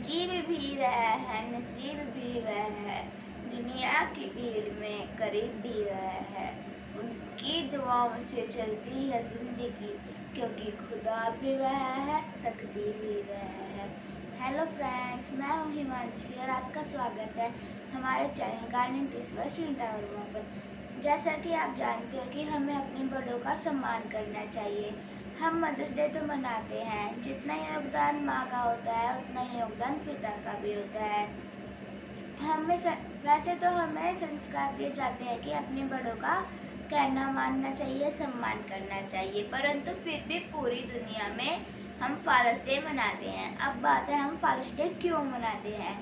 अजीब भी वह है, नसीब भी वह है, दुनिया की भीड़ में करीब भी वह है। उनकी दुआओं से चलती है जिंदगी, क्योंकि खुदा भी वह है, तकदीर भी वह है। हेलो फ्रेंड्स, मैं हूँ हिमांशी और आपका स्वागत है हमारे channel gardening tips by Sunita Verma पर। जैसा कि आप जानते हो कि हमें अपने बड़ों का सम्मान करना चाहिए। हम मदर्स डे तो मनाते हैं, जितना योगदान माँ का होता है उतना ही योगदान पिता का भी होता है। वैसे तो हमें संस्कार दिए जाते हैं कि अपने बड़ों का कहना मानना चाहिए, सम्मान करना चाहिए, परंतु फिर भी पूरी दुनिया में हम फादर्स डे मनाते हैं। अब बात है हम फादर्स डे क्यों मनाते हैं।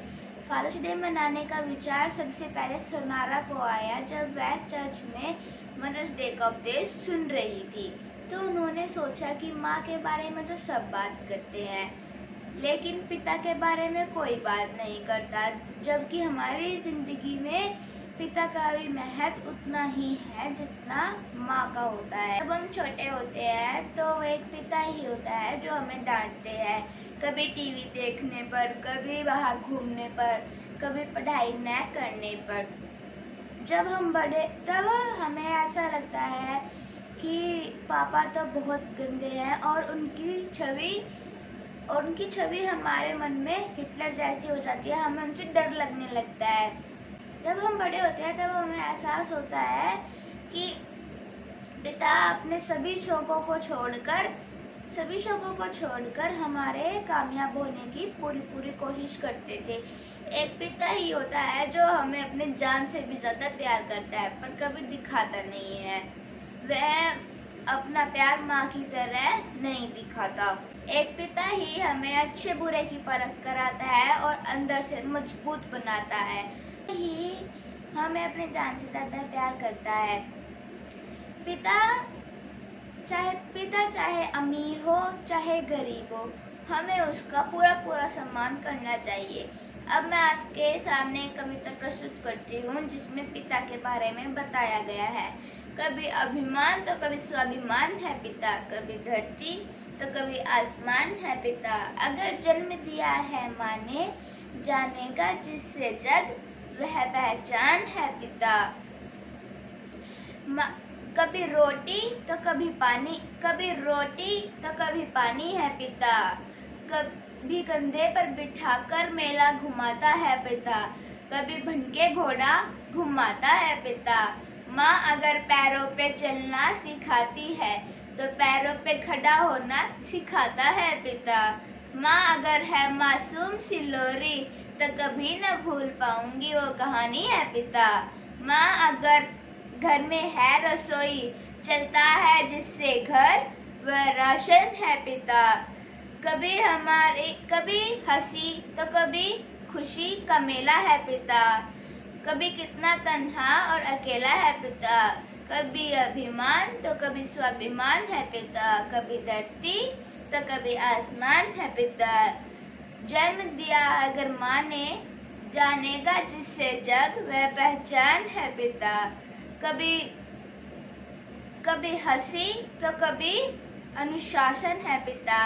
फादर्स डे मनाने का विचार सबसे पहले सोनारा को आया जब वह चर्च में मदर्स डे का उपदेश सुन रही थी। तो उन्होंने सोचा कि माँ के बारे में तो सब बात करते हैं, लेकिन पिता के बारे में कोई बात नहीं करता, जबकि हमारी ज़िंदगी में पिता का भी महत्व उतना ही है जितना माँ का होता है। जब हम छोटे होते हैं तो एक पिता ही होता है जो हमें डांटते हैं, कभी टीवी देखने पर, कभी बाहर घूमने पर, कभी पढ़ाई न करने पर। जब हम बड़े तब हमें ऐसा लगता है कि पापा तो बहुत गंदे हैं और उनकी छवि हमारे मन में हिटलर जैसी हो जाती है, हमें उनसे डर लगने लगता है। जब हम बड़े होते हैं तब हमें एहसास होता है कि पिता अपने सभी शौकों को छोड़कर हमारे कामयाब होने की पूरी कोशिश करते थे। एक पिता ही होता है जो हमें अपने जान से भी ज़्यादा प्यार करता है, पर कभी दिखाता नहीं है। वह अपना प्यार माँ की तरह नहीं दिखाता। एक पिता ही हमें अच्छे बुरे की परख कराता है और अंदर से मजबूत बनाता है। ही हमें अपने जान से ज़्यादा प्यार करता है। पिता चाहे अमीर हो चाहे गरीब हो, हमें उसका पूरा सम्मान करना चाहिए। अब मैं आपके सामने एक कविता प्रस्तुत करती हूँ जिसमें पिता के बारे में बताया गया है। कभी अभिमान तो कभी स्वाभिमान है पिता, कभी धरती तो कभी आसमान है पिता। अगर जन्म दिया है माँ ने, जानेगा जिससे जग वह पहचान है पिता। कभी रोटी तो कभी पानी है पिता। कभी कंधे पर बिठाकर मेला घुमाता है पिता, कभी भनके घोड़ा घुमाता है पिता। माँ अगर पैरों पे चलना सिखाती है तो पैरों पे खड़ा होना सिखाता है पिता। माँ अगर है मासूम सी लोरी तो कभी न भूल पाऊंगी वो कहानी है पिता। माँ अगर घर में है रसोई, चलता है जिससे घर वह राशन है पिता। कभी हंसी तो कभी खुशी का मेला है पिता। कभी कितना तन्हा और अकेला है पिता। कभी अभिमान तो कभी स्वाभिमान है पिता। कभी धरती तो कभी आसमान है पिता। जन्म दिया अगर माँ ने, जानेगा जिससे जग वह पहचान है पिता। कभी हंसी तो कभी अनुशासन है पिता।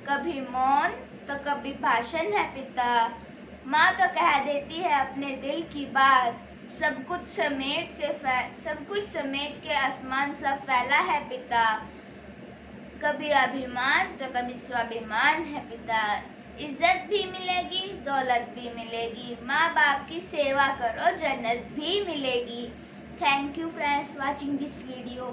कभी मौन तो कभी भाषण है पिता। माँ तो कह देती है अपने दिल की बात, सब कुछ समेट के आसमान सा फैला है पिता। कभी अभिमान तो कभी स्वाभिमान है पिता। इज्जत भी मिलेगी, दौलत भी मिलेगी, माँ बाप की सेवा करो, जन्नत भी मिलेगी। Thank you friends watching this video.